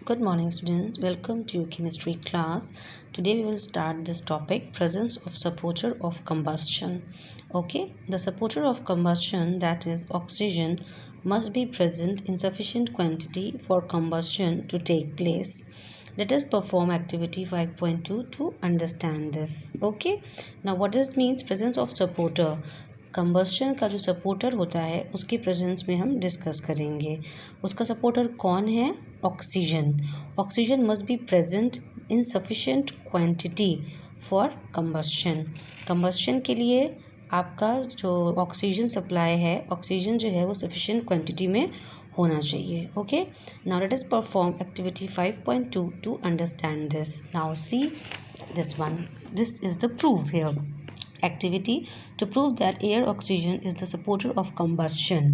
Good morning students, welcome to your chemistry class. Today we will start this topic, presence of supporter of combustion. Okay, the supporter of combustion, that is oxygen, must be present in sufficient quantity for combustion to take place. Let us perform activity 5.2 to understand this. Okay, now what this means, presence of supporter. Combustion का जो supporter होता है उसके presence में हम discuss करेंगे. उसका supporter कौन है? Oxygen. Oxygen must be present in sufficient quantity for combustion. Combustion के लिए आपका जो ऑक्सीजन सप्लाई है, ऑक्सीजन जो है वो सफिशेंट क्वांटिटी में होना चाहिए. Okay, now let us perform activity 5.2 to understand this. Now see this one. This is the proof here. Activity to prove that air oxygen is the supporter of combustion.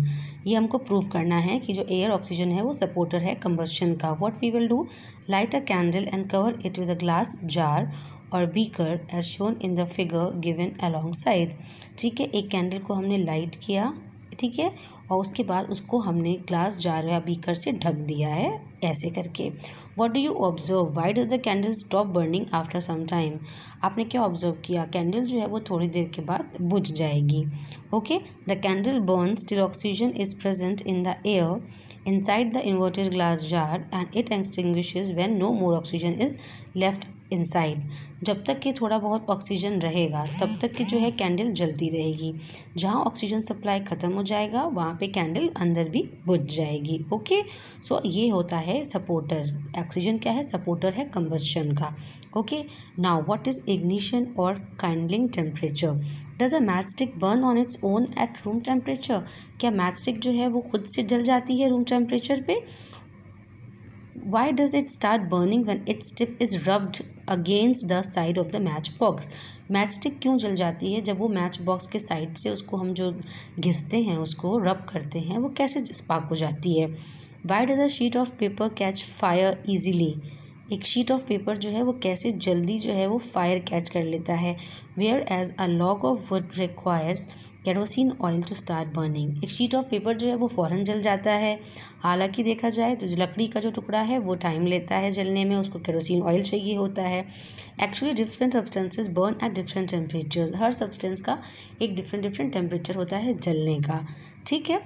ये हमको prove करना है कि जो air oxygen है वो supporter है combustion का. What we will do, light a candle and cover it with a glass jar और beaker as shown in the figure given alongside. ठीक है, एक कैंडल को हमने लाइट किया, ठीक है, और उसके बाद उसको हमने ग्लास जार या बीकर से ढक दिया है ऐसे करके. What do you observe, why does the candle stop burning after some time. आपने क्या ऑब्जर्व किया, कैंडल जो है वो थोड़ी देर के बाद बुझ जाएगी. Okay, the candle Burns till oxygen is present in the air inside the inverted glass jar and it extinguishes when no more oxygen is left inside. जब तक कि थोड़ा बहुत ऑक्सीजन रहेगा तब तक कि जो है कैंडल जलती रहेगी. जहाँ ऑक्सीजन सप्लाई ख़त्म हो जाएगा वहाँ पे कैंडल अंदर भी बुझ जाएगी. ओके, सो ये होता है सपोर्टर. ऑक्सीजन क्या है? सपोर्टर है कंबस्शन का. Okay, now what is ignition और kindling temperature. Does a match stick burn on its own at room temperature. क्या मैच स्टिक जो है वो खुद से जल जाती है रूम टेम्परेचर पे? Why does it start burning when its tip is rubbed against the side of the match box. Match stick क्यों जल जाती है? जब वो मैच बॉक्स के साइड से उसको हम जो घिसते हैं, उसको रब करते हैं, वो कैसे स्पार्क हो जाती है? Why does a sheet of paper catch fire easily. एक शीट ऑफ पेपर जो है वो कैसे जल्दी जो है वो फायर कैच कर लेता है. Whereas a log of wood requires kerosene oil to start burning. एक शीट ऑफ पेपर जो है वो फ़ौरन जल जाता है. हालांकि देखा जाए तो जो लकड़ी का जो टुकड़ा है वो टाइम लेता है जलने में, उसको केरोसिन ऑयल चाहिए होता है. Actually different substances burn at different temperature. Her substance का एक डिफरेंट टेम्परेचर होता है जलने का. ठीक है,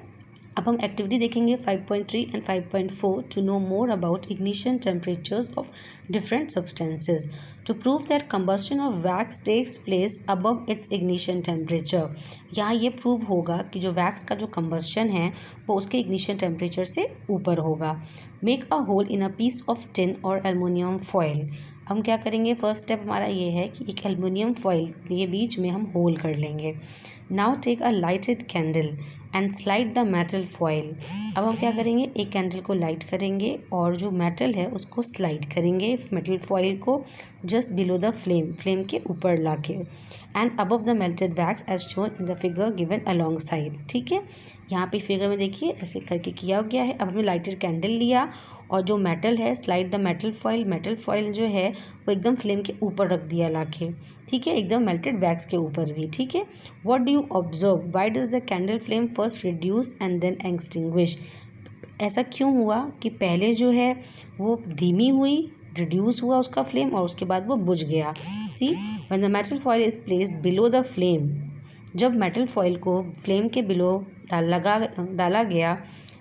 अब हम एक्टिविटी देखेंगे 5.3 and 5.4 to know more about ignition temperatures of different substances. To prove that combustion of wax takes place above its ignition temperature. यहाँ ये प्रूव होगा कि जो वैक्स का जो कंबस्शन है वो उसके इग्निशन टेम्परेचर से ऊपर होगा. Make a hole in a piece of tin और एल्युमिनियम फॉयल. हम क्या करेंगे, फर्स्ट स्टेप हमारा ये है कि एक एल्युमिनियम फॉयल के बीच में हम होल कर लेंगे. Now take a lighted candle and slide the metal foil. अब हम क्या करेंगे, एक कैंडल को लाइट करेंगे और जो मेटल है उसको स्लाइड करेंगे मेटल फॉयल को जस्ट बिलो द फ्लेम के ऊपर लाके and above the melted wax as shown in the figure given alongside. ठीक है, यहाँ पे फिगर में देखिए ऐसे करके किया गया है. अब हमने लाइटेड कैंडल लिया और जो मेटल है, स्लाइड द मेटल फॉयल जो है वो एकदम फ्लेम के ऊपर रख दिया लाके. ठीक है, एकदम मेल्टेड वैक्स के ऊपर भी. ठीक है, what do you observe, why does the candle flame first reduce and then extinguish. ऐसा क्यों हुआ कि पहले जो है वो धीमी हुई, रिड्यूस हुआ उसका फ्लेम और उसके बाद वो बुझ गया. C, when the metal foil is placed below the flame. जब मेटल फॉयल को फ्लेम के बिलो डाला गया,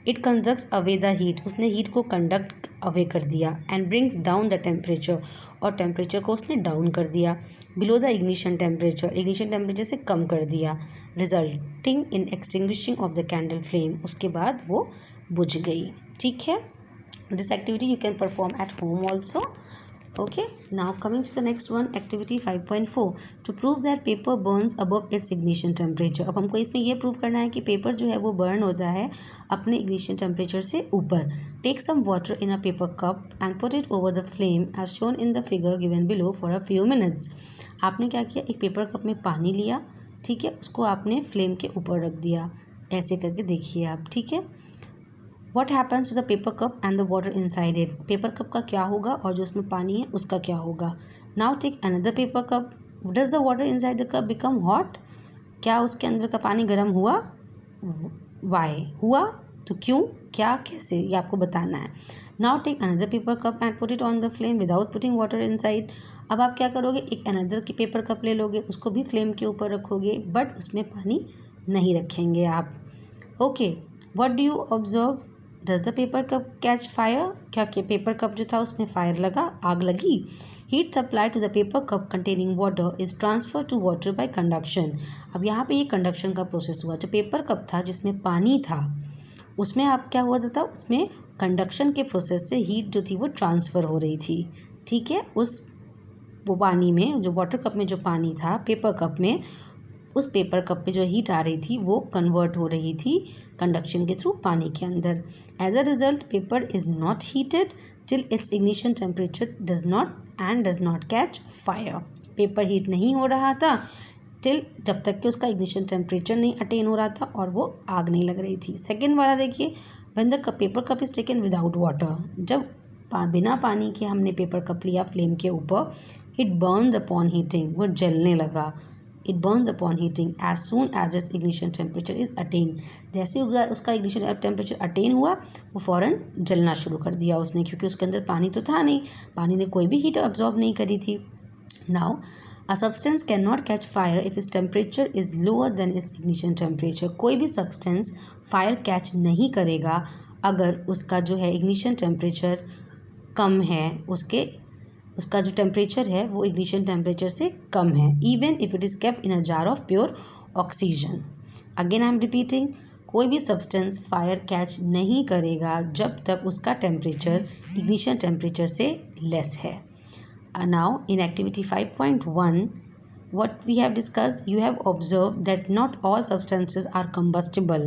it conducts away the heat. उसने हीट को कंडक्ट अवे कर दिया and brings down the temperature. और टेम्परेचर को उसने डाउन कर दिया below the ignition temperature. Ignition temperature से कम कर दिया, resulting in extinguishing of the candle flame. उसके बाद वो बुझ गई. ठीक है, this activity you can perform at home also. Okay, now coming to the next one, activity 5.4 to prove that paper burns above its ignition temperature. अब हमको इसमें ये प्रूव करना है कि पेपर जो है वो बर्न होता है अपने इग्निशन टेम्परेचर से ऊपर. Take some water in a paper cup and put it over the flame as shown in the figure given below for a few minutes. आपने क्या किया, एक पेपर कप में पानी लिया, ठीक है, उसको आपने फ्लेम के ऊपर रख दिया ऐसे करके, देखिए आप. ठीक है, What happens to the paper cup and the water inside it? Paper cup का क्या होगा और जो उसमें पानी है उसका क्या होगा. Now take another paper cup. Does the water inside the cup become hot? क्या उसके अंदर का पानी गर्म हुआ? Why? हुआ तो क्यों? क्या कैसे ये आपको बताना है। Now take another paper cup and put it on the flame without putting water inside. अब आप क्या करोगे, एक अनदर की पेपर कप ले लोगे, उसको भी फ्लेम के ऊपर रखोगे बट उसमें पानी नहीं रखेंगे आप। Okay, what do you observe, does the paper cup catch fire, क्या कि पेपर कप जो था उसमें फायर लगा, आग लगी। Heat supply to the paper cup containing water is transfer to water by conduction. अब यहाँ पे ये कंडक्शन का प्रोसेस हुआ। जो पेपर कप था जिसमें पानी था उसमें आप क्या हुआ था, उसमें कंडक्शन के प्रोसेस से हीट जो थी वो ट्रांसफ़र हो रही थी। ठीक है, वो पानी में, जो वाटर कप में जो पानी था पेपर कप में, उस पेपर कप पे जो हीट आ रही थी वो कन्वर्ट हो रही थी कंडक्शन के थ्रू पानी के अंदर। As a result paper is not heated till its ignition temperature does not catch fire. Paper heat नहीं हो रहा था टिल, जब तक कि उसका इग्निशन टेम्परेचर नहीं अटेन हो रहा था और वो आग नहीं लग रही थी। सेकेंड वाला देखिए, when the paper cup is taken without water, जब बिना पानी के हमने पेपर कप लिया फ्लेम के ऊपर, इट बर्न्स अपॉन हीटिंग, वो जलने लगा। It burns upon heating as soon as its ignition temperature is attain. जैसे उसका इग्निशन टेम्परेचर अटेन हुआ वो फ़ौरन जलना शुरू कर दिया उसने, क्योंकि उसके अंदर पानी तो था नहीं, पानी ने कोई भी हीट अब्जॉर्ब नहीं करी थी। Now a substance can not catch fire if its temperature is lower than it's ignition temperature. कोई भी सब्सटेंस फायर कैच नहीं करेगा अगर उसका जो है इग्निशन टेम्परेचर कम है, उसका जो टेम्परेचर है वो इग्निशन टेम्परेचर से कम है, even if it is kept in a jar of pure oxygen. Again I am repeating, कोई भी सब्सटेंस फायर कैच नहीं करेगा जब तक उसका टेम्परेचर इग्निशन टेम्परेचर से लेस है। Now in activity 5.1, what we have discussed, you have observed that not all substances are combustible,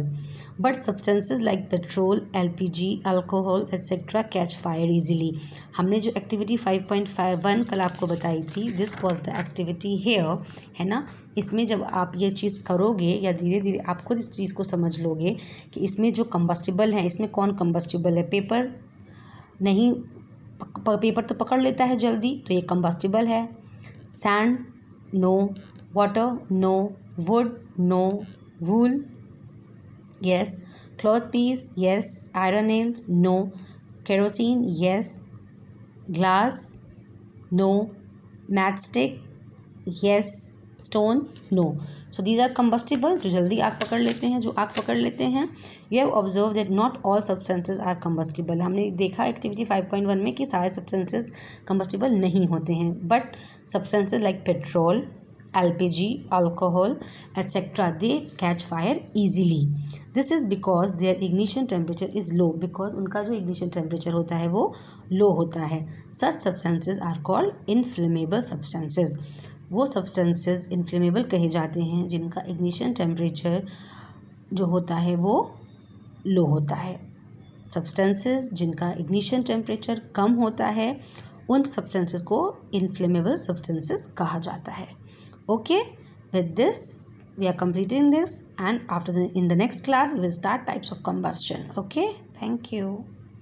but substances like petrol, LPG, alcohol etc. catch fire easily. हमने जो activity 5.51 कल आपको बताई थी, this was the activity here, है ना। इसमें जब आप ये चीज़ करोगे या धीरे धीरे आप खुद इस चीज़ को समझ लोगे कि इसमें जो combustible है, इसमें कौन combustible है। पेपर नहीं, पेपर तो पकड़ लेता है जल्दी, तो ये कंबस्टिबल है। Sand no, water no, wood no, wool yes, cloth piece yes, iron nails no, kerosene yes, glass no, matchstick yes, stone no. So these are combustible, जो जल्दी आग पकड़ लेते हैं, जो आग पकड़ लेते हैं। You have observe that not all substances are combustible. हमने देखा एक्टिविटी 5.1 में कि सारे सब्सटेंसेज कंबस्टिबल नहीं होते हैं, but substances like petrol, LPG, alcohol etc. they catch fire easily. This is because their ignition temperature is low, because उनका जो ignition temperature होता है वो low होता है। Such substances are called inflammable substances. वो substances inflammable कहे जाते हैं जिनका ignition temperature जो होता है वो low होता है। Substances जिनका ignition temperature कम होता है उन substances को inflammable substances कहा जाता है। Okay, with this we are completing this, and in the next class we will start types of combustion. Okay, thank you.